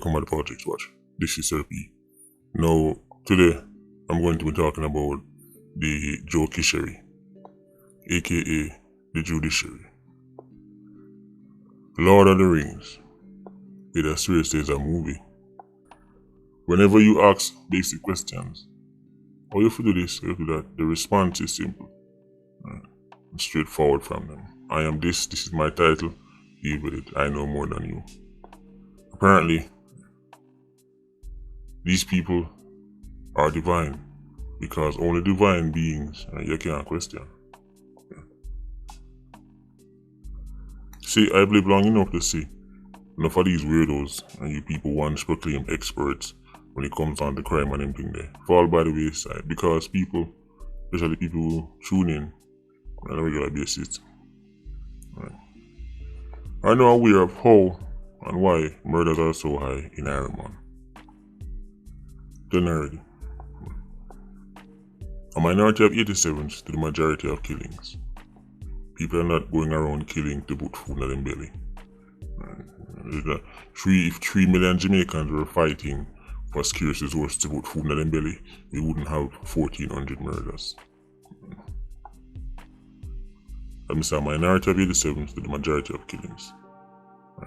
Welcome to the Politricks Watch. This is Sir P. Now, today I'm going to be talking about the Jokiciary, aka the judiciary. Lord of the Rings. It has seriously is a movie. Whenever you ask basic questions, how you do this, how you do that, the response is simple. And straightforward from them. I am this is my title, deal with it, I know more than you. Apparently, these people are divine, because only divine beings you can't question. See, I've lived long enough to see enough of these weirdos and you people once proclaim experts when it comes on to crime and everything there fall by the wayside, because people, especially people who tune in on a regular basis, are now aware of how and why murders are so high in Ireland. Generally, a minority of 87s to the majority of killings. People are not going around killing to put food in their belly. If 3 million Jamaicans were fighting for scarce resources to put food in their belly, we wouldn't have 1,400 murders. That means a minority of 87s to the majority of killings.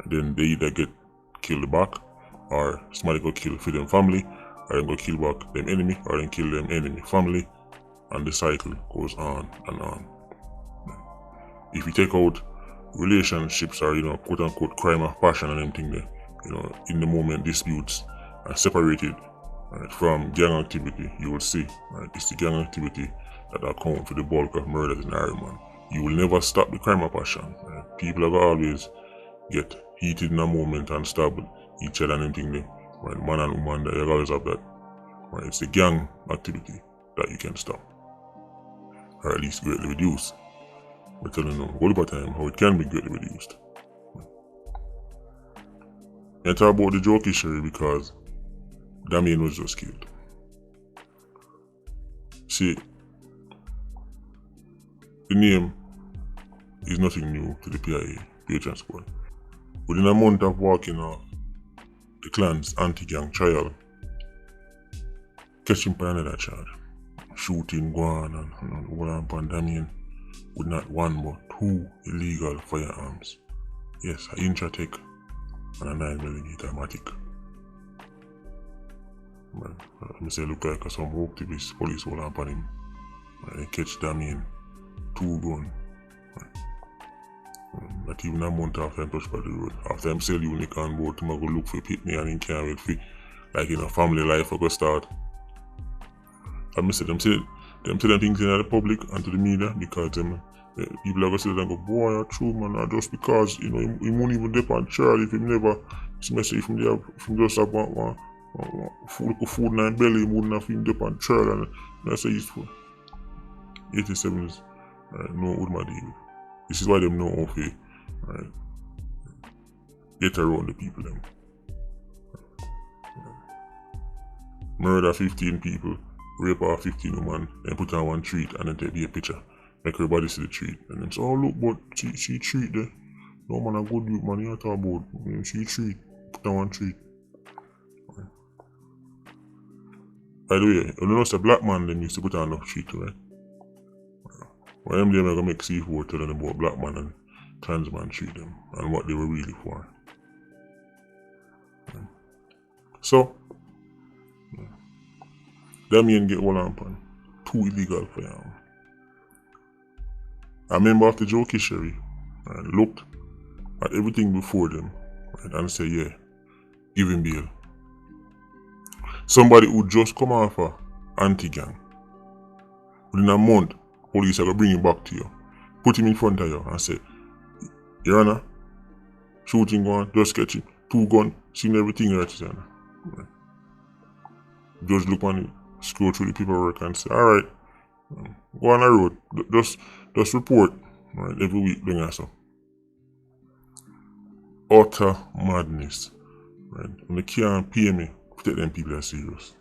Then they either get killed back, or somebody go kill for them family, or then go kill back them enemy, or then kill them enemy family, and the cycle goes on and on. If you take out relationships or quote unquote crime of passion and everything there, in the moment disputes are separated from gang activity, you will see it's the gang activity that account for the bulk of murders in Ireland. You will never stop the crime of passion. People have always get heated in a moment and stab each other and everything there. Man and woman, you always have that. It's the gang activity that you can stop, or at least greatly reduce. We're telling you all the time how it can be greatly reduced. And talk about the Jokiciary because Damien was just killed. See, the name is nothing new to the PIA Transport. Within a month of walking off the clan's anti-gang trial, catching for another charge. Shooting, going and all on Damien with not one but 2 illegal firearms. Yes, an Intratec and a 9mm Matic. I say look like some activist police hold on him. They catch Damien 2 guns. Not even a month after I'm touched by the road. After I'm sell Unique on board, I'm go look for Pitney and he can't wait for family life I go start. I say them say them things in the public and to the media because people are going to say and go, boy, you're true man, just because he won't even dip on Charlie if he never message from just have one food in his belly, he wouldn't have him dip on Charlie, and that's a useful. 87s know what my deal. This is why them know how to get around the people them. Murder 15 people, rape off 15 women, then put on one treat and then take a picture. Make everybody see the treat. And then say, oh look, but she treat there. No man, a good youth man, you talk about. She treat, put on one treat. By the way, you know it's a black man them used to put on enough treat, right? Why them gonna make C4 telling them about black man and trans man treat them and what they were really for. So, Damien get one on 2 illegal firearms. A member of the Jokiciary looked at everything before them and said, yeah, give him bail. Somebody who just come off a anti-gang. Within a month, police are going to bring him back to you. Put him in front of you and say, Your Honor, shooting going, just catch him. 2 guns, seen everything right, Your Honor. Judge look on it, scroll through the paperwork and say, alright, go on the road, just report every week, bring us up. Utter madness. When they can't pay me, take them people are serious.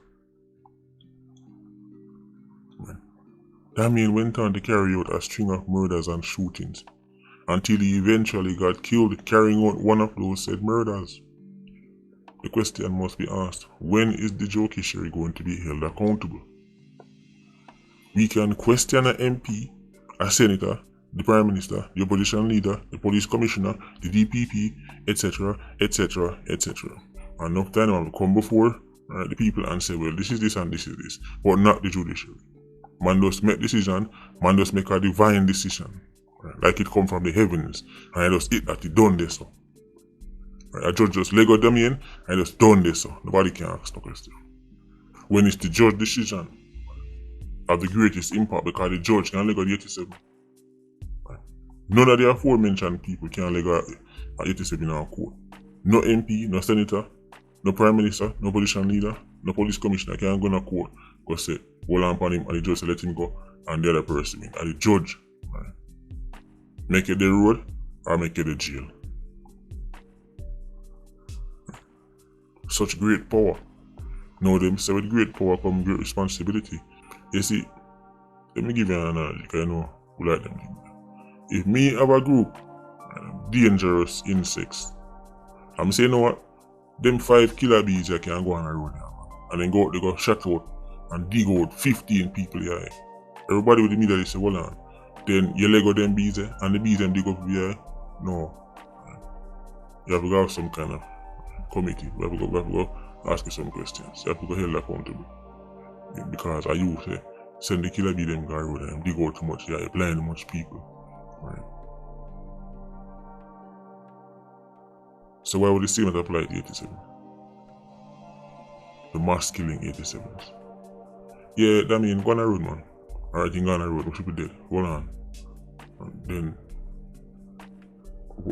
Damien went on to carry out a string of murders and shootings until he eventually got killed carrying out one of those said murders. the question must be asked, when is the judiciary going to be held accountable? We can question an MP, a senator, the prime minister, the opposition leader, the police commissioner, the DPP, etc., etc., etc. And enough time will come before the people and say, well, this is this and this is this, but not the judiciary. Man does make decision, man does make a divine decision, right? Like it come from the heavens, and I just eat that it done this so. Right? A judge just lego them in, and just done this so. Nobody can ask no question. When it's the judge decision of the greatest impact, because the judge can lego the 87. Right? None of the aforementioned people can lego 87 in our court. No MP, no senator, no prime minister, no politician leader, no police commissioner can go to court go say, hold on upon him and the judge say let him go and the other person in. And the judge, right, make it the road or make it the jail. Such great power. Now them say with great power comes great responsibility. You see, let me give you an analogy because I know who like them. If me have a group dangerous insects, I'm saying, you know what? Them 5 killer bees I can go on a road now, and then go shut out and dig out 15 people here. Everybody would immediately say, hold on. Then you lego them bees and the bees them dig up here. No. You have to go have some kind of committee. You have to go ask you some questions. You have to go held accountable. Because I used to send the killer bee them go road and dig out too much here, you blind too much people. Right. So why would the same apply to 87? The mass killing 87s. Yeah, that mean go on a road, man. Alright, you go on a road, we should be dead. Hold on. And then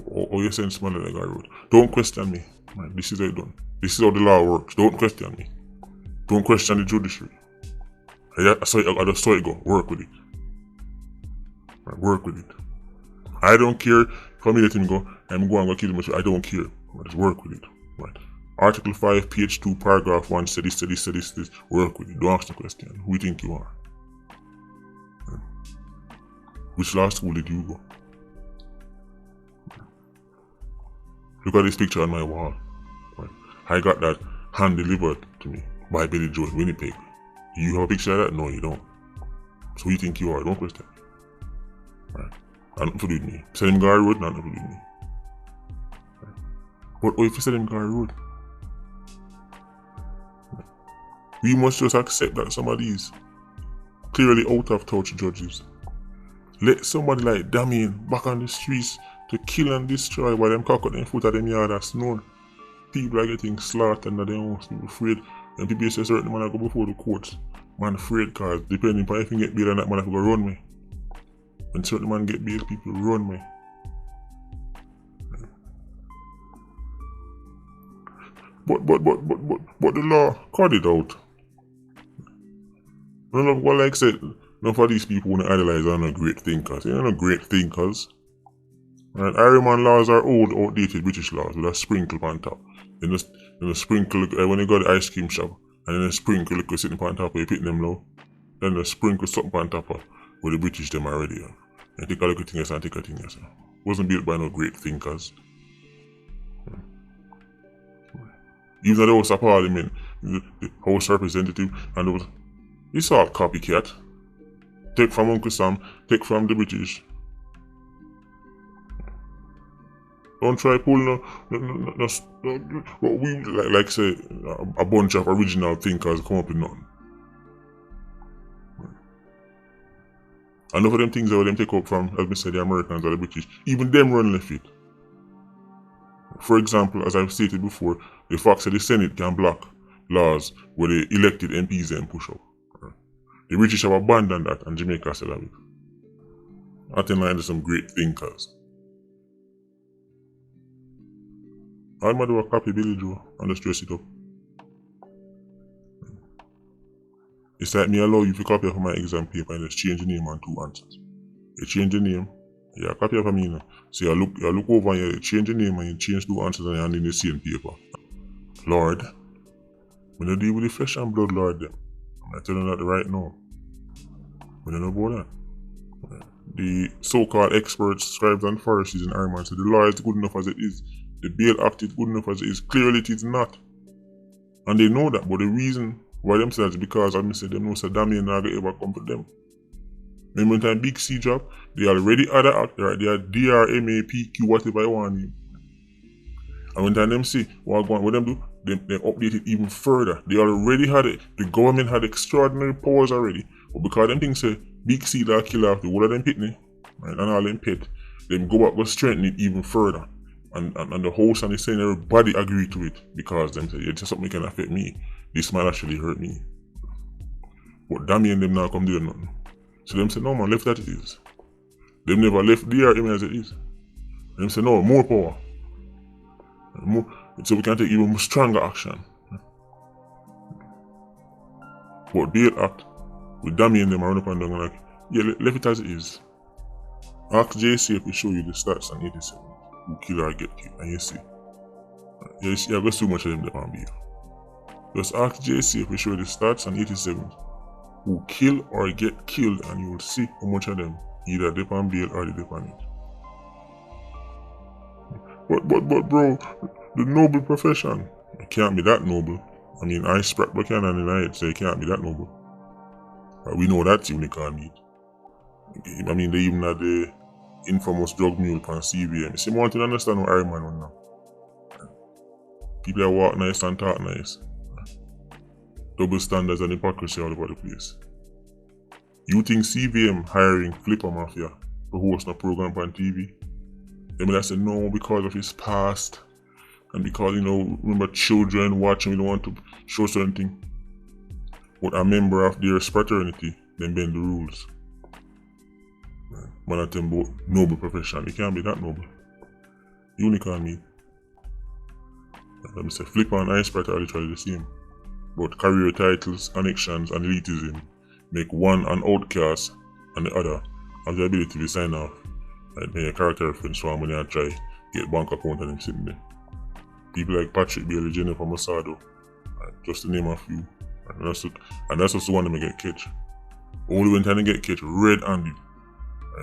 or you send smaller like a road. Don't question me. Man, this is how it's done. This is how the law works. Don't question me. Don't question the judiciary. I just saw it go. Work with it. Right, work with it. I don't care if I let him go, I'm going to kill him. I don't care. Just work with it. Right. Article 5, page 2, paragraph 1, say this. Work with it. Don't ask the question. Who do you think you are? Right. Which law school did you go? Look at this picture on my wall. Right. I got that hand delivered to me by Billy Joe in Winnipeg. You have a picture of that? No, you don't. So who do you think you are? Don't question. Right. Nothing to do with me. Send him Gar Road, nothing to do with me. Right. But what if you send him Gar Road? Right. We must just accept that some of these clearly out of touch judges let somebody like Damien back on the streets to kill and destroy while them cock out them foot at them yard and snore. People are getting slaughtered and they don't afraid. And people say certain man go before the courts. Man afraid cause depending on if you get bail and that man have to go run me. When certain man get bail, people run me. But the law cut it out. None of what like said, none of these people wanna idolize are not great thinkers. They're not great thinkers. Right? Ironman laws are old, outdated British laws with a sprinkle on top. Then a sprinkle when you go to the ice cream shop and then a sprinkle liquor sitting on top of you pitting them low. Then a sprinkle something on top of where the British them already have. And take a look at things and take a thing else. Wasn't built by no great thinkers. Even though the House of Parliament, the House Representative, and there was it's all copycat. Take from Uncle Sam, take from the British. Don't try pull no what we like say a bunch of original thinkers come up with nothing. Enough of them things that them take up from, as I said, the Americans or the British, even them run left it. For example, as I've stated before, the fact that the Senate can block laws where the elected MPs then push up. The British have abandoned that and Jamaica still have it. I think there's some great thinkers. I'm going to do a copy Billy Joe and just dress it up. It's like me allow you to copy off my exam paper and just change the name and 2 answers. You change the name, you copy off of me now. So you look over and you change the name and you change 2 answers and you hand in the same paper. Lord, when you deal with the flesh and blood, Lord, them. I'm telling you that right now. We don't know about that. The so-called experts, scribes and Pharisees in Ireland say the law is good enough as it is. The bail act is good enough as it is. Clearly it is not. And they know that, but the reason why them say that is because I say them know so Damien not gonna ever come for them. Remember when time Big C drop, they already had an act, right? They had DRMAPQ, whatever you want name. And when time them see what them do, they update it even further. They already had it. The government had extraordinary powers already. But because them things say Big C that kill off the whole of them pitney, right, and all them pit, them go back, go strengthen it even further. And the host and the saying everybody agree to it because them say it's something can affect me. This might actually hurt me. But Damien them now come do nothing. So them say no man, left that it is. Them never left DRM as it is. Them say no, more power. More, so we can take even stronger action. But Bail Act, with Damien them around up and down like, yeah, left it as it is. Ask JC if we show you the stats on 87. Who kill or get killed, and you see. You see, I've got so much of them on bail. Just ask JC if we show you the stats on 87. Who kill or get killed, and you will see how much of them either dip on bail or they dip on it. But bro, the noble profession, it can't be that noble. I mean, I spread Buchanan deny it, so it can't be that noble. We know that's unicorn meat. I mean, they even had the infamous drug mule on CVM. You see, I want to understand what Iron Man now. People that walk nice and talk nice. Double standards and hypocrisy all over the place. You think CVM hiring Flipper Mafia to host a program on TV? They may say no because of his past and because, you know, remember children watching, we don't want to show certain thing. But a member of their fraternity, then bend the rules. Man, I tell about noble profession. It can't be that noble. Unicorn meat. Let me say Flipper and Ice Sprite are literally the same. But career titles, connections, and elitism make one an outcast and the other have the ability to sign off. Like make a character reference for when they try get bank account and them sitting there. People like Patrick Bailey, Jennifer Masado, just to name a few. And that's just the one that may get catch. Only when trying to get catch red-handed.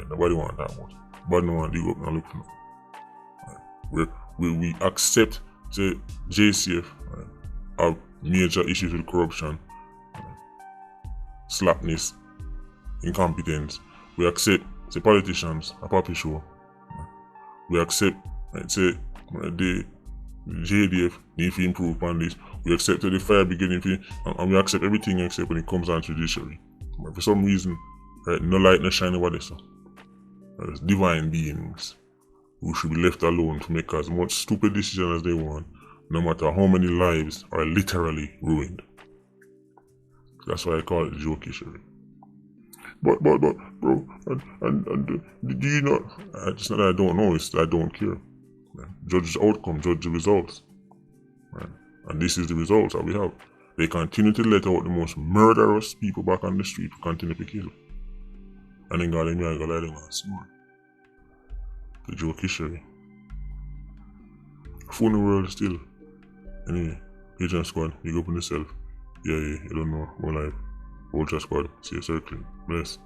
Nobody want that much. But no one dig up and look for them. We accept the JCF have major issues with corruption, slackness, incompetence. We accept the politicians a puppy show. We accept say the JDF need to improve on this. We accept the fire brigade and we accept everything except when it comes down to judiciary. But for some reason, no light, no shine over this. There's divine beings who should be left alone to make as much stupid decisions as they want, no matter how many lives are literally ruined. That's why I call it Jokiciary. But bro, do you not? It's not that I don't know, it's that I don't care. Judge the outcome, judge the results. And this is the results that we have. They continue to let out the most murderous people back on the street to continue to kill. And then God and me, I go let them on smart. The Jokiciary. Phone the world still. Anyway, Agent Squad, you go up on yourself. Yeah, you don't know, more life. Ultra Squad, see you circling. Bless.